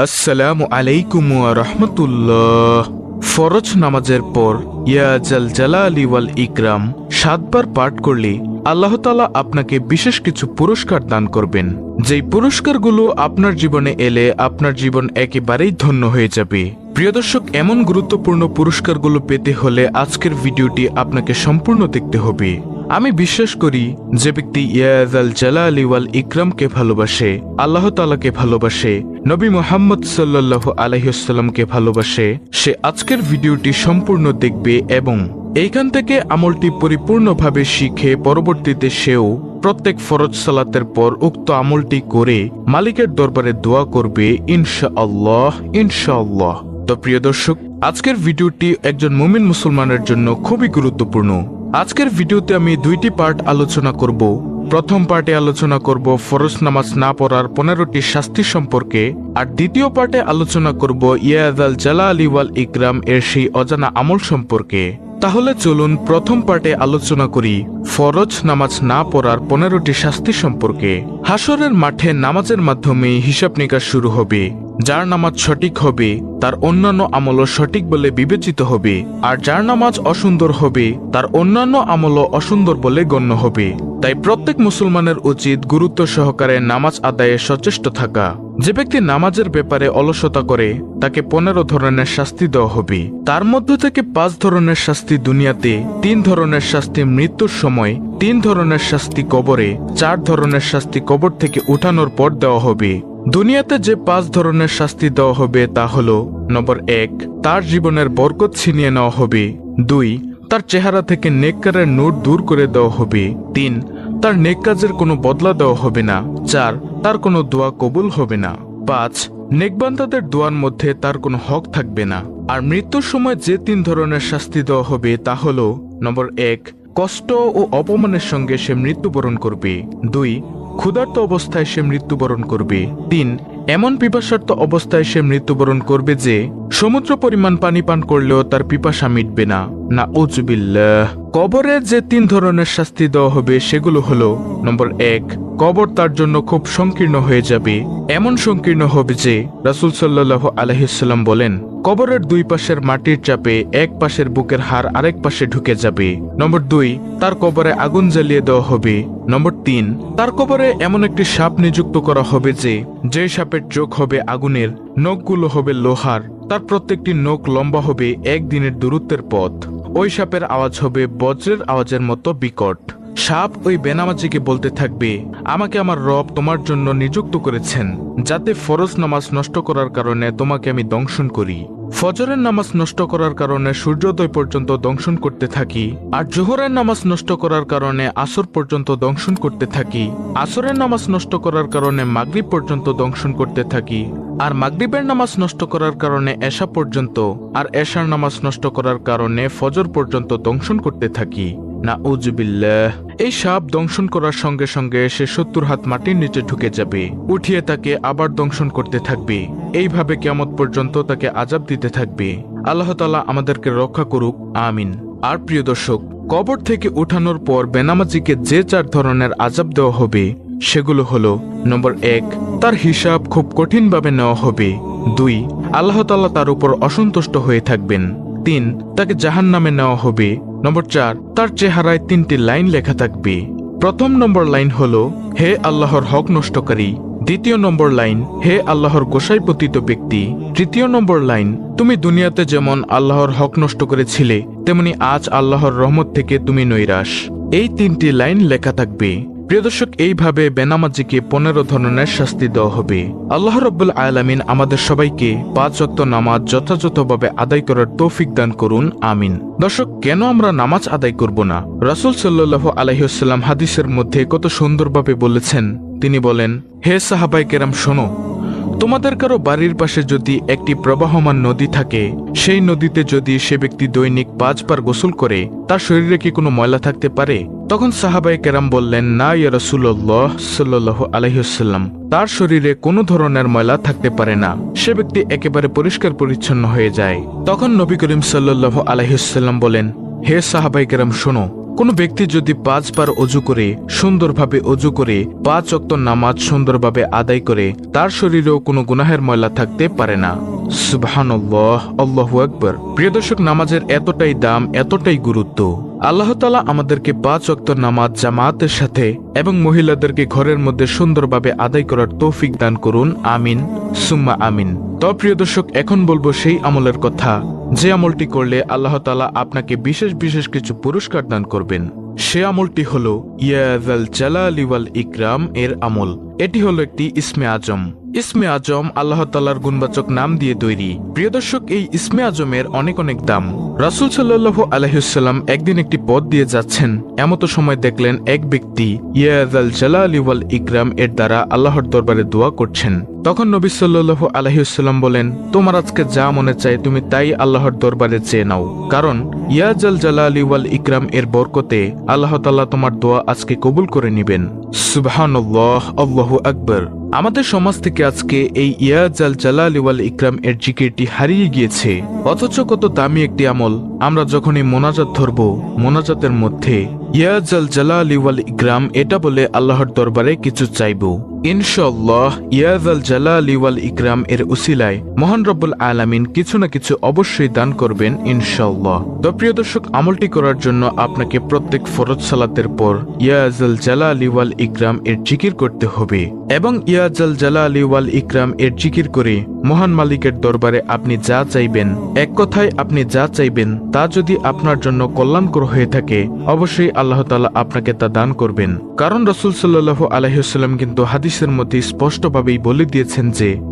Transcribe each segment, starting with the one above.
আসসালামু আলাইকুম ওয়া রাহমাতুল্লাহ। ফরজ নামাজের পর ইয়া জাল জালালি ওয়াল ইকরাম 7 বার পাঠ করলে আল্লাহ তাআলা আপনাকে বিশেষ কিছু পুরস্কার দান করবেন। যেই পুরস্কারগুলো আপনার জীবনে এলে আপনার জীবন একেবারেই ধন্য হয়ে যাবে। প্রিয় দর্শক, এমন গুরুত্বপূর্ণ পুরস্কারগুলো পেতে হলে আজকের ভিডিওটি আপনাকে সম্পূর্ণ দেখতে হবে। আমি বিশ্বাস করি যে ব্যক্তি ইয়া জাল জালালি ওয়াল ইকরামকে ভালোবাসে, আল্লাহ তাআলাকে ভালোবাসে, নবী মুহাম্মদ সাল্লাল্লাহু আলাইহি ওয়াসাল্লামকে ভালোবাসে, সে আজকের ভিডিওটি সম্পূর্ণ দেখবে এবং এইখান থেকে আমলটি পরিপূর্ণভাবে শিখে পরবর্তীতে সেও প্রত্যেক ফরজ সালাতের পর উক্ত আমলটি করে মালিকের দরবারে দোয়া করবে ইনশাআল্লাহ ইনশাআল্লাহ। তো প্রিয় দর্শক, আজকের ভিডিওটি একজন মুমিন মুসলমানের জন্য খুবই গুরুত্বপূর্ণ। আজকের ভিডিওতে আমি 2টি পার্ট আলোচনা করব। প্রথম পার্টে আলোচনা করব ফরজ নামাজ না পড়ার 15টি শাস্তি সম্পর্কে, আর দ্বিতীয় পার্টে আলোচনা করব ইয়া জাল জালালি ওয়াল ইকরাম এর সেই অজানা আমল সম্পর্কে। তাহলে চলুন প্রথম পার্টে আলোচনা করি ফরজ নামাজ না পড়ার 15টি শাস্তি সম্পর্কে। হাসরের মাঠে নামাজের মাধ্যমে হিসাব নিকাশ শুরু হবে। যার নামাজ সঠিক হবে তার অন্যান্য আমলও সঠিক বলে বিবেচিত হবে, আর যার নামাজ অসুন্দর হবে তার অন্যান্য আমলও অসুন্দর বলে গণ্য হবে। তাই প্রত্যেক মুসলমানের উচিত গুরুত্ব সহকারে নামাজ আদায়ে সচেষ্ট থাকা। যে ব্যক্তি নামাজের ব্যাপারে অলসতা করে তাকে 15 ধরনের শাস্তি দেওয়া হবে। তার মধ্য থেকে 5 ধরনের শাস্তি দুনিয়াতে, 3 ধরনের শাস্তি মৃত্যুর সময়, 3 ধরনের শাস্তি কবরে, 4 ধরনের শাস্তি কবর থেকে উঠানোর পর দেওয়া হবে। দুনিয়াতে যে 5 ধরনের শাস্তি দেওয়া হবে তা হলো: নম্বর 1, তার জীবনের বরকত ছিনিয়ে নেওয়া হবে। 2, তার চেহারা থেকে নেককারের নূর দূর করে দেওয়া হবে। 3, তার নেক কাজের কোনো বদলা দেওয়া হবে না। 4, তার কোনো দোয়া কবুল হবে না। 5, নেকবান্দাদের দোয়ার মধ্যে তার কোনো হক থাকবে না। আর মৃত্যুর সময় যে 3 ধরনের শাস্তি দেওয়া হবে তা হলো: নম্বর 1, কষ্ট ও অপমানের সঙ্গে সে মৃত্যুবরণ করবে। 2, ক্ষুধার্ত অবস্থায় সে মৃত্যুবরণ করবে। 3, এমন পিপাসার্ত অবস্থায় সে মৃত্যুবরণ করবে যে সমুদ্র পরিমাণ পানি পান করলেও তার পিপাসা মিটবে না। নাউজুবিল্লাহ। কবরের যে 3 ধরনের শাস্তি দেওয়া হবে সেগুলো হলো: নম্বর 1, কবর তার জন্য খুব সংকীর্ণ হয়ে যাবে। এমন সংকীর্ণ হবে যে রাসূল সাল্লাল্লাহু আলাইহি ওয়াসাল্লাম বলেন, কবরের 2 পাশের মাটির চাপে এক পাশের বুকের হাড় আরেক পাশে ঢুকে যাবে। নম্বর 2, তার কবরে আগুন জ্বালিয়ে দেওয়া হবে। নম্বর 3, তার কবরে এমন একটি সাপ নিযুক্ত করা হবে যে সাপের চোখ হবে আগুনের, নখগুলো হবে লোহার, তার প্রত্যেকটি নখ লম্বা হবে 1 দিনের দূরত্বের পথ। ওই সাপের আওয়াজ হবে বজ্রের আওয়াজের মতো বিকট। সাপ ওই বেনামাজিকে বলতে থাকবে, আমাকে আমার রব তোমার জন্য নিযুক্ত করেছেন যাতে ফরজ নামাজ নষ্ট করার কারণে তোমাকে আমি দংশন করি। ফজরের নামাজ নষ্ট করার কারণে সূর্যোদয় পর্যন্ত দংশন করতে থাকি, আর জোহরের নামাজ নষ্ট করার কারণে আসর পর্যন্ত দংশন করতে থাকি। আসরের নামাজ নষ্ট করার কারণে মাগরিব পর্যন্ত দংশন করতে থাকি, আর মাগরিবের নামাজ নষ্ট করার কারণে এশা পর্যন্ত, আর এশার নামাজ নষ্ট করার কারণে ফজর পর্যন্ত দংশন করতে থাকি। নাউজুবিল্লাহ। এই সাপ দংশন করার সঙ্গে সঙ্গে সে 70 হাত মাটির নিচে ঢুকে যাবে, উঠিয়ে তাকে আবার দংশন করতে থাকবে। এইভাবে কিয়ামত পর্যন্ত তাকে আযাব দিতে থাকবে। আল্লাহ তাআলা আমাদেরকে রক্ষা করুক, আমিন। আর প্রিয় দর্শক, কবর থেকে উঠানোর পর বেনামাজিকে যে 4 ধরনের আযাব দেওয়া হবে সেগুলো হলো: নম্বর 1, তার হিসাব খুব কঠিনভাবে নেওয়া হবে। 2, আল্লাহ তাআলা তার উপর অসন্তুষ্ট হয়ে থাকবেন। 3, তাকে জাহান্নামে নেওয়া হবে। নম্বর 4, তার চেহারায় 3টি লাইন লেখা থাকবে। প্রথম নম্বর লাইন হলো, হে আল্লাহর হক নষ্টকারী। দ্বিতীয় নম্বর লাইন, হে আল্লাহর গোসাই পতিত ব্যক্তি। তৃতীয় নম্বর লাইন, তুমি দুনিয়াতে যেমন আল্লাহর হক নষ্ট করেছিলে তেমনি আজ আল্লাহর রহমত থেকে তুমি নৈরাশ। এই 3টি লাইন লেখা থাকবে। প্রিয় দর্শক, এইভাবে বেনামাজিকে 15 ধরনের শাস্তি দেওয়া হবে। আল্লাহ রাব্বুল আলামিন আমাদের সবাইকে 5 ওয়াক্ত নামাজ যথাযথভাবে আদায় করার তৌফিক দান করুন, আমিন। দর্শক, কেন আমরা নামাজ আদায় করব না? রাসূল সাল্লাল্লাহু আলাইহি ওয়াসাল্লাম হাদিসের মধ্যে কত সুন্দরভাবে বলেছেন। তিনি বলেন, হে সাহাবায়ে কেরাম, শোনো, তোমাদের কারো বাড়ির পাশে যদি একটি প্রবাহমান নদী থাকে, সেই নদীতে যদি সে ব্যক্তি দৈনিক 5 বার গোসল করে তার শরীরে কি কোনো ময়লা থাকতে পারে? তখন সাহাবায়ে কেরাম বললেন, না ইয়া রাসূলুল্লাহ সাল্লাল্লাহু আলাইহি ওয়াসাল্লাম, তার শরীরে কোনো ধরনের ময়লা থাকতে পারে না, সে ব্যক্তি একেবারে পরিষ্কার পরিচ্ছন্ন হয়ে যায়। তখন নবী করিম সাল্লাল্লাহু আলাইহি ওয়াসাল্লাম বলেন, হে সাহাবায়ে কেরাম, শোনো, কোনো ব্যক্তি যদি 5 বার অজু করে সুন্দরভাবে অজু করে 5 ওয়াক্ত নামাজ সুন্দরভাবে আদায় করে তার শরীরেও কোনো গুনাহের ময়লা থাকতে পারে না। সুবহানাল্লাহ, আল্লাহু আকবার। প্রিয় দর্শক, নামাজের এতটাই দাম, এতটাই গুরুত্ব। আল্লাহ তাআলা আমাদেরকে 5 ওয়াক্ত নামাজ জামাতের সাথে এবং মহিলাদেরকে ঘরের মধ্যে সুন্দরভাবে আদায় করার তৌফিক দান করুন। আমিন সুম্মা আমিন। তো প্রিয় দর্শক, এখন বলবো সেই আমলের কথা যে আমলটি করলে আল্লাহ তাআলা আপনাকে বিশেষ বিশেষ কিছু পুরস্কার দান করবেন। সে আমলটি হলো ইয়া যাল জালালি ওয়াল ইকরাম এর আমল। এটি হলো একটি ইসমে আজম। ইসমে আজম আল্লাহ তাআলার গুণবাচক নাম দিয়ে তৈরি। প্রিয় দর্শক, এই ইসমে আজমের অনেক অনেক দাম। রাসূল সাল্লাল্লাহু আলাইহি ওয়াসাল্লাম একদিন একটি পথ দিয়ে যাচ্ছেন, এমত সময় দেখলেন এক ব্যক্তি ইয়া যাল জালালি ওয়াল ইকরাম এর দ্বারা আল্লাহর দরবারে দোয়া করছেন। তখন নবী সাল্লাল্লাহু আলাইহি ওয়াসাল্লাম বলেন, তোমার আজকে যা মনে চায় তুমি তাই আল্লাহর দরবারে চেয়ে নাও, কারণ ইয়া জাল জালালি ওয়াল ইকরাম এর বরকতে আল্লাহ তাআলা তোমার দোয়া আজকে কবুল করে নেবেন। সুবহানাল্লাহ, আল্লাহু আকবার। আমাদের সমাজ থেকে আজকে এই ইয়া জাল জালালি ওয়াল ইকরাম এর জিকিরটি হারিয়ে গিয়েছে। অথচ কত দামি একটি আমল। আমরা যখনই মোনাজাত ধরব, মোনাজাতের মধ্যে ইয়া জাল জালালি ওয়াল ইকরাম এটা বলে আল্লাহর দরবারে কিছু চাইব। ইনশাআল্লাহ ইয়া জাল জালালি ওয়াল ইকরাম এর উসিলায় মহান রব্বুল আলামিন কিছু না কিছু অবশ্যই দান করবেন ইনশাআল্লাহ। তো প্রিয় দর্শক, আমলটি করার জন্য আপনাকে প্রত্যেক ফরজ সালাতের পর ইয়া জাল জালালি ওয়াল ইকরাম এর জিকির করতে হবে এবং ইয়া জাল জালালি ওয়াল ইকরাম এর জিকির করে মহান মালিকের দরবারে আপনি যা চাইবেন, এক কথায় আপনি যা চাইবেন তা যদি আপনার জন্য কল্যাণকর হয়ে থাকে অবশ্যই আল্লাহ তাআলা আপনাকে তা দান করবেন। কারণ রাসূল সাল্লাল্লাহু আলাইহি ওয়াসাল্লাম কিন্তু হাদিসের মধ্যে স্পষ্টভাবেই বলে দিয়েছেন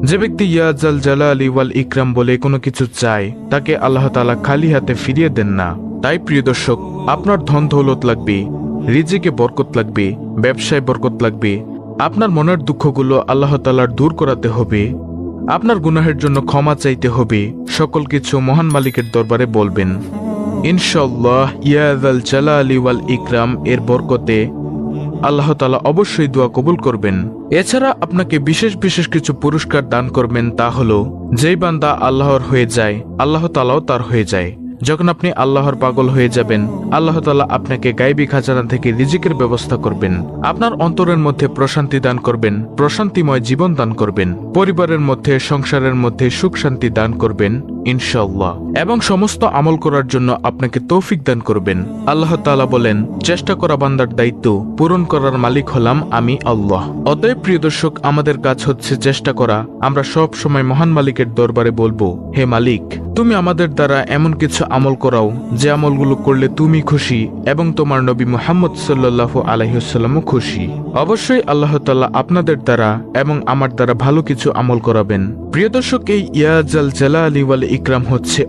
যে ব্যক্তি ইয়া জাল জালালি ওয়াল ইকরাম বলে কোনো কিছু চায় তাকে আল্লাহ তাআলা খালি হাতে ফিরিয়ে দেন না। তাই প্রিয় দর্শক, আপনার ধন দৌলত লাগবে, রিজিকে বরকত লাগবে, ব্যবসায় বরকত লাগবে, আপনার মনের দুঃখগুলো আল্লাহ তাআলার দূর করাতে হবে, আপনার গুনাহের জন্য ক্ষমা চাইতে হবে, সকল কিছু মহান মালিকের দরবারে বলবেন। ইনশাআল্লাহ ইয়া যাল জালালি ওয়াল ইকরাম এর বরকতে আল্লাহ তাআলা অবশ্যই দোয়া কবুল করবেন। এছাড়া আপনাকে বিশেষ বিশেষ কিছু পুরস্কার দান করবেন। তা হলো, যেই বান্দা আল্লাহর হয়ে যায় আল্লাহ তাআলাও তার হয়ে যায়। যখন আপনি আল্লাহর পাগল হয়ে যাবেন আল্লাহ তাআলা আপনাকে গায়বী খাজানা থেকে রিজিকের ব্যবস্থা করবেন, আপনার অন্তরের মধ্যে প্রশান্তি দান করবেন, প্রশান্তিময় জীবন দান করবেন, পরিবারের মধ্যে সংসারের মধ্যে সুখ শান্তি দান করবেন ইনশাআল্লাহ, এবং সমস্ত আমল করার জন্য আপনাকে তৌফিক দান করবেন। আল্লাহ তাআলা বলেন, চেষ্টা করা বান্দার দায়িত্ব, পূরণ করার মালিক হলাম আমি আল্লাহ। অতএব প্রিয় দর্শক, আমাদের কাজ হচ্ছে চেষ্টা করা। আমরা সব সময় মহান মালিকের দরবারে বলবো, হে মালিক, তুমি আমাদের দ্বারা এমন কিছু আমল করাও যে আমলগুলো করলে তুমি খুশি এবং তোমার নবী মুহাম্মদ সাল্লাল্লাহু আলাইহি ওয়াসাল্লামও খুশি। অবশ্যই আল্লাহ তাআলা আপনাদের দ্বারা এবং আমার দ্বারা ভালো কিছু আমল করাবেন। প্রিয় দর্শক, এই ইয়া জাল জালালি ওয়াল ইকরাম হচ্ছে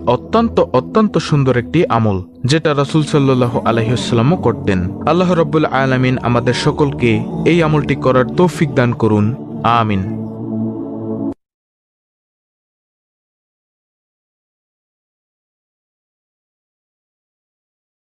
অত্যন্ত সুন্দর একটি আমল, যেটা রাসূল সাল্লাল্লাহু আলাইহি ওয়াসাল্লামও করতেন। আল্লাহ রাব্বুল আলামিন আমাদের সকলকে এই আমলটি করার তৌফিক দান করুন। আমিন।